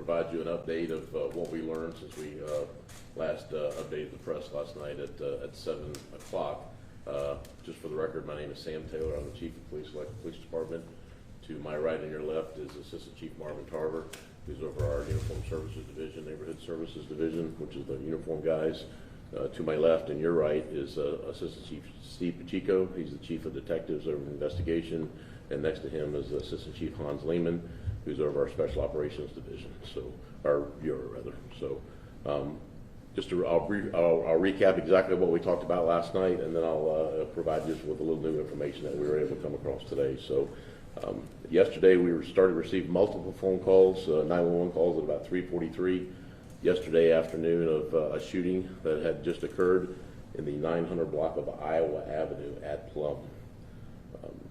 provide you an update of what we learned since we last updated the press last night at 7 o'clock. Just for the record, my name is Sam Taylor. I'm the Chief of Police, Lakeland Police Department. To my right and your left is Assistant Chief Marvin Tarver, who's over our Uniform Services Division, Neighborhood Services Division, which is the uniform guys. To my left and your right is Assistant Chief Steve Pacheco. He's the Chief of Detectives over Investigation. And next to him is Assistant Chief Hans Lehman, who's over our Special Operations Division, our bureau rather. So I'll recap exactly what we talked about last night, and then I'll provide you with a little new information that we were able to come across today. So yesterday we started to receive multiple phone calls, 911 calls at about 3:43 yesterday afternoon of a shooting that had just occurred in the 900 block of Iowa Avenue at Plum.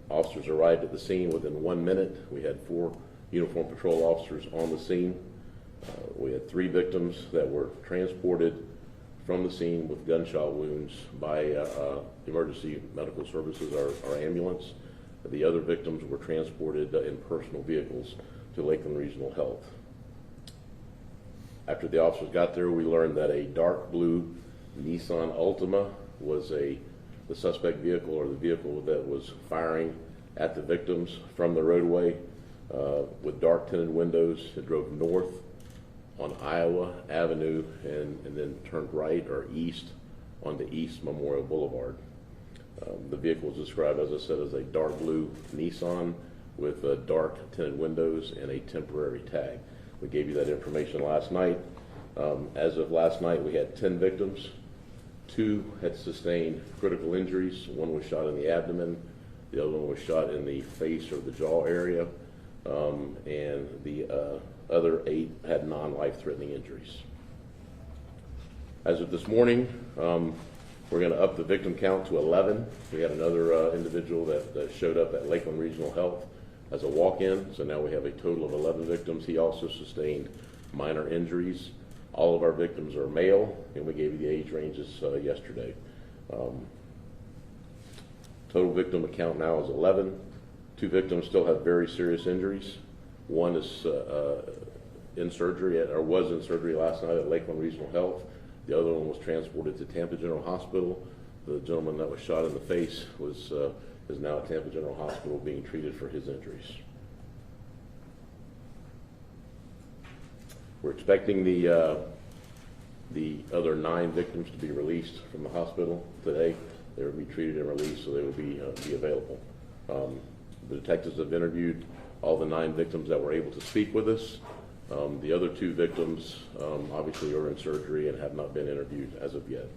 Officers arrived at the scene within 1 minute. We had 4 uniformed patrol officers on the scene. We had 3 victims that were transported from the scene with gunshot wounds by emergency medical services, our ambulance. The other victims were transported in personal vehicles to Lakeland Regional Health. After the officers got there, we learned that a dark blue Nissan Altima was the suspect vehicle, or the vehicle that was firing at the victims from the roadway with dark tinted windows. It drove north on Iowa Avenue and then turned right or east onto East Memorial Boulevard. The vehicle was described, as I said, as a dark blue Nissan with dark tinted windows and a temporary tag. We gave you that information last night. As of last night, we had 10 victims. 2 had sustained critical injuries. 1 was shot in the abdomen. The other one was shot in the face or the jaw area. And the other 8 had non-life-threatening injuries. As of this morning, we're going to up the victim count to 11. We had another individual that showed up at Lakeland Regional Health as a walk-in, so now we have a total of 11 victims. He also sustained minor injuries. All of our victims are male, and we gave you the age ranges yesterday. Total victim count now is 11. 2 victims still have very serious injuries. 1 is in surgery, or was in surgery last night at Lakeland Regional Health. The other one was transported to Tampa General Hospital. The gentleman that was shot in the face is now at Tampa General Hospital being treated for his injuries. We're expecting the other 9 victims to be released from the hospital today. They will be treated and released, so they will be available. The detectives have interviewed all the 9 victims that were able to speak with us. The other 2 victims obviously are in surgery and have not been interviewed as of yet.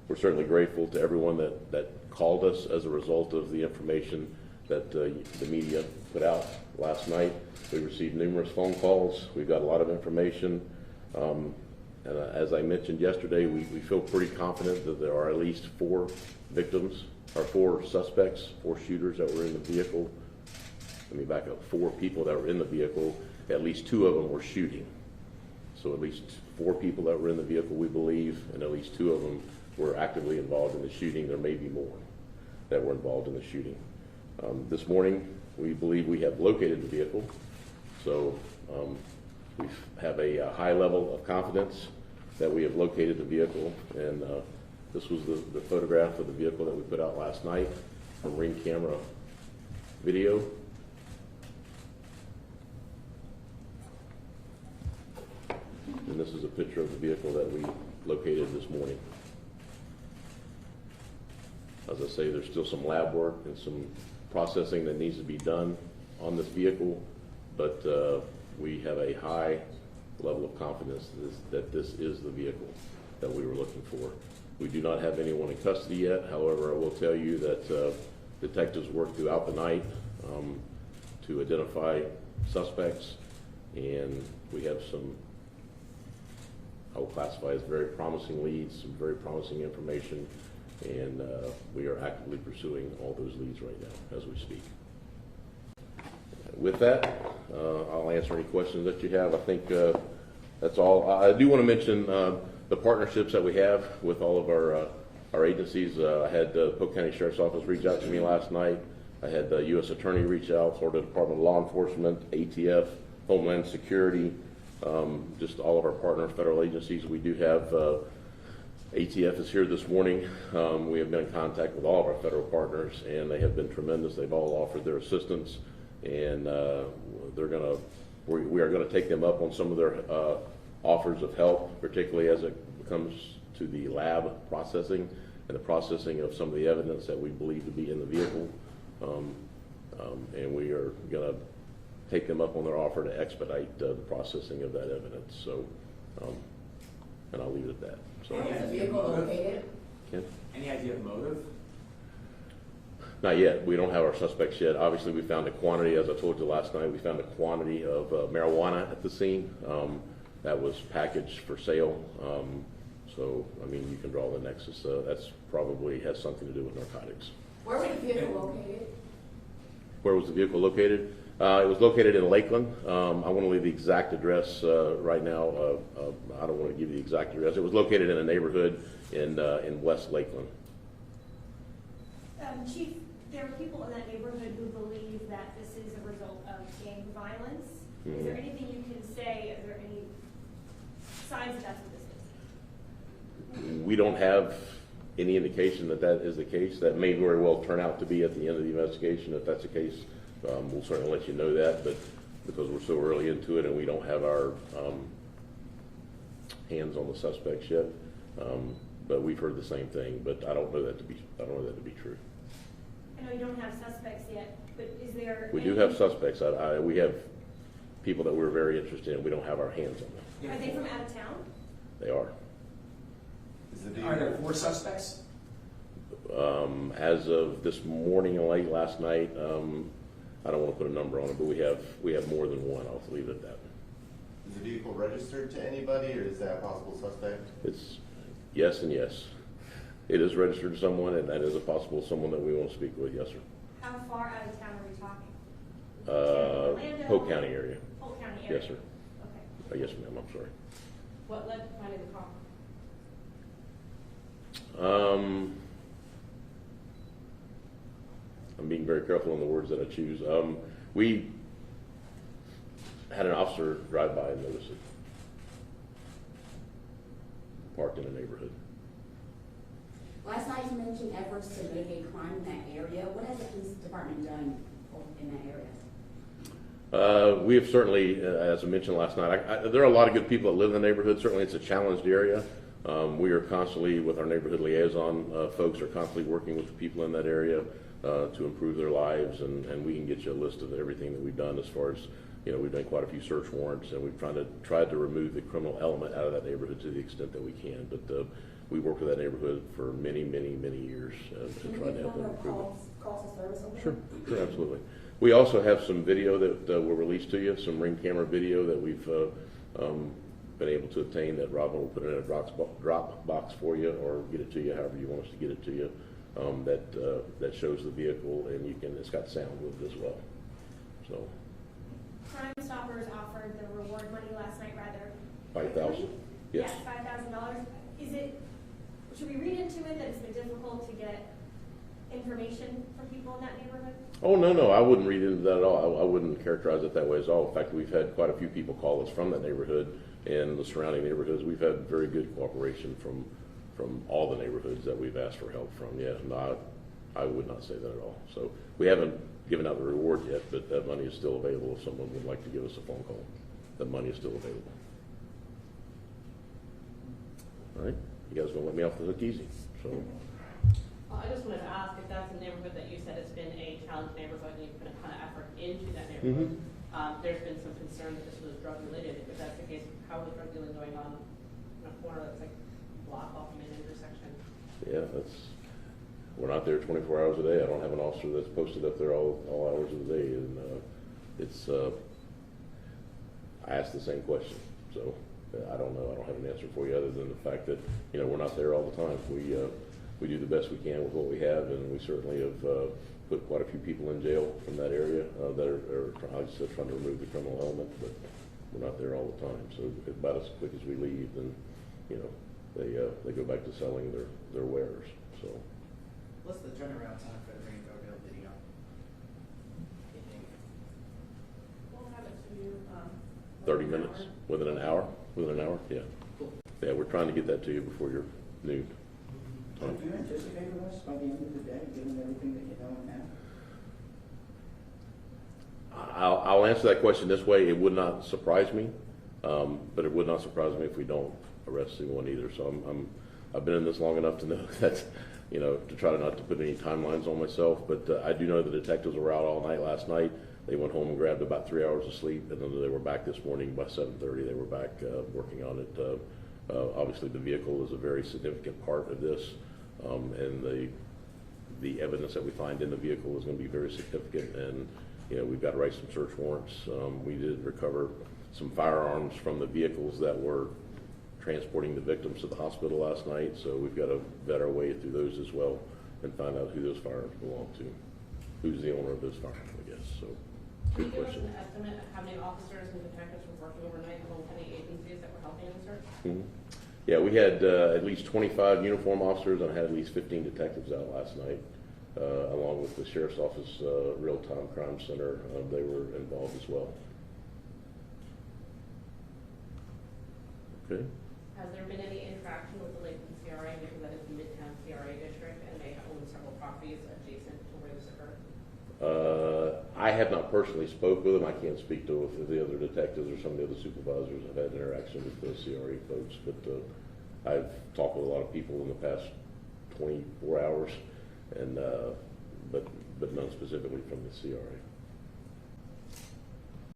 We're certainly grateful to everyone that called us as a result of the information that the media put out last night. We received numerous phone calls. We've got a lot of information. And as I mentioned yesterday, we feel pretty confident that there are at least 4 victims, or 4 suspects, 4 shooters that were in the vehicle. Let me back up. 4 people that were in the vehicle. At least 2 of them were shooting. So at least 4 people that were in the vehicle, we believe, and at least 2 of them were actively involved in the shooting. There may be more that were involved in the shooting. This morning, we believe we have located the vehicle. So we have a high level of confidence that we have located the vehicle. And this was the photograph of the vehicle that we put out last night from Ring Camera Video. And this is a picture of the vehicle that we located this morning. As I say, there's still some lab work and some processing that needs to be done on this vehicle, but we have a high level of confidence that this is the vehicle that we were looking for. We do not have anyone in custody yet. However, I will tell you that detectives worked throughout the night to identify suspects, and we have some, I will classify as very promising leads, some very promising information, and we are actively pursuing all those leads right now as we speak. With that, I'll answer any questions that you have. I think that's all. I do want to mention the partnerships that we have with all of our agencies. I had the Polk County Sheriff's Office reach out to me last night. I had the U.S. Attorney reach out, Florida Department of Law Enforcement, ATF, Homeland Security, just all of our partner federal agencies. We do have ATF is here this morning. We have been in contact with all of our federal partners, and they have been tremendous. They've all offered their assistance, and we are going to take them up on some of their offers of help, particularly as it comes to the lab processing and the processing of some of the evidence that we believe to be in the vehicle. And we are going to take them up on their offer to expedite the processing of that evidence. So, and I'll leave it at that. So, where is the vehicle located? Ken? Any idea of motive? Not yet. We don't have our suspects yet. Obviously, we found a quantity, as I told you last night, we found a quantity of marijuana at the scene that was packaged for sale. So, I mean, you can draw the nexus. That's probably has something to do with narcotics. Where was the vehicle located? Where was the vehicle located? It was located in Lakeland. I want to leave the exact address right now. I don't want to give you the exact address. It was located in a neighborhood in West Lakeland. Chief, there are people in that neighborhood who believe that this is a result of gang violence. Mm-hmm. Is there anything you can say? Are there any signs that that's what this is? We don't have any indication that that is the case. That may very well turn out to be at the end of the investigation. If that's the case, we'll certainly let you know that. But because we're so early into it and we don't have our hands on the suspects yet, but we've heard the same thing. But I don't know that to be true. I know you don't have suspects yet, but is there? We do have suspects. We have people that we're very interested in. We don't have our hands on them. Are they from out of town? They are. Are there 4 suspects? As of this morning and late last night, I don't want to put a number on it, but we have more than one. I'll leave it at that. Is the vehicle registered to anybody, or is that a possible suspect? It's yes and yes. It is registered to someone, and that is a possible someone that we want to speak with. Yes, sir. How far out of town are we talking? Orlando? Polk County area. Polk County area. Yes, sir. Okay. Yes, ma'am. I'm sorry. What led to finding the car? I'm being very careful on the words that I choose. We had an officer drive by and notice it, parked in a neighborhood. Last night you mentioned efforts to mitigate crime in that area. What has the police department done in that area? We have certainly, as I mentioned last night, there are a lot of good people that live in the neighborhood. Certainly it's a challenged area. We are constantly, with our neighborhood liaison folks, are constantly working with the people in that area to improve their lives, and we can get you a list of everything that we've done as far as, we've done quite a few search warrants, and we've tried to remove the criminal element out of that neighborhood to the extent that we can. But we worked with that neighborhood for many, many, many years and tried to help them improve it. Calls to service over Sure, absolutely. We also have some video that will release to you, some Ring camera video that we've been able to obtain that Robin will put in a drop box for you, or get it to you however you want us to get it to you. That shows the vehicle, and it's got sound with it as well. So. Crime Stoppers offered the reward money last night, rather. 5,000. Yes. $5,000. Should we read into it that it's been difficult to get information from people in that neighborhood? Oh, no, I wouldn't read into that at all. I wouldn't characterize it that way at all. In fact, we've had quite a few people call us from that neighborhood and the surrounding neighborhoods. We've had very good cooperation from all the neighborhoods that we've asked for help from. Yeah, no, I would not say that at all. So we haven't given out the reward yet, but that money is still available if someone would like to give us a phone call. That money is still available. All right, you guys gonna let me off the hook easy. So. I just wanted to ask if that's a neighborhood that you said has been a challenged neighborhood and you've put a ton of effort into that neighborhood. There's been some concern that this was drug related. If that's the case, how is drug dealing going on in a corner that's like a block off an intersection? Yeah, we're not there 24 hours a day. I don't have an officer that's posted up there all hours of the day, and I asked the same question. So I don't know. I don't have an answer for you other than the fact that we're not there all the time. We do the best we can with what we have, and we certainly have put quite a few people in jail from that area that are trying to remove the criminal element, but we're not there all the time. So about as quick as we leave, then they go back to selling their wares. So. What's the turnaround time for the Ring video? We'll have it to you 30 minutes, within an hour, yeah. Yeah, we're trying to get that to you before your noon. Do you anticipate us by the end of the day, given everything that you know now? I'll answer that question this way. It would not surprise me, but it would not surprise me if we don't arrest anyone either. So I've been in this long enough to know that, you know, to try not to put any timelines on myself. But I do know the detectives were out all night last night. They went home and grabbed about 3 hours of sleep, and then they were back this morning by 7:30. They were back working on it. Obviously, the vehicle is a very significant part of this, and the evidence that we find in the vehicle is going to be very significant. And you know, we've got to write some search warrants. We did recover some firearms from the vehicles that were transporting the victims to the hospital last night, so we've got to vet our way through those as well and find out who those firearms belong to, who's the owner of those firearms, I guess. So, Can you good give us question. an estimate of how many officers and detectives were working overnight among any agencies that were helping in the search? Mhm. Yeah, we had at least 25 uniform officers, and I had at least 15 detectives out last night, along with the Sheriff's Office Real-Time Crime Center. They were involved as well. Okay. Has there been any interaction with the Lakeland CRA, because that is the Midtown CRA district, and they own several properties adjacent to where this occurred? I have not personally spoke with them. I can't speak to if the other detectives or some of the other supervisors have had interaction with the CRA folks, but I've talked with a lot of people in the past 24 hours, and but none specifically from the CRA.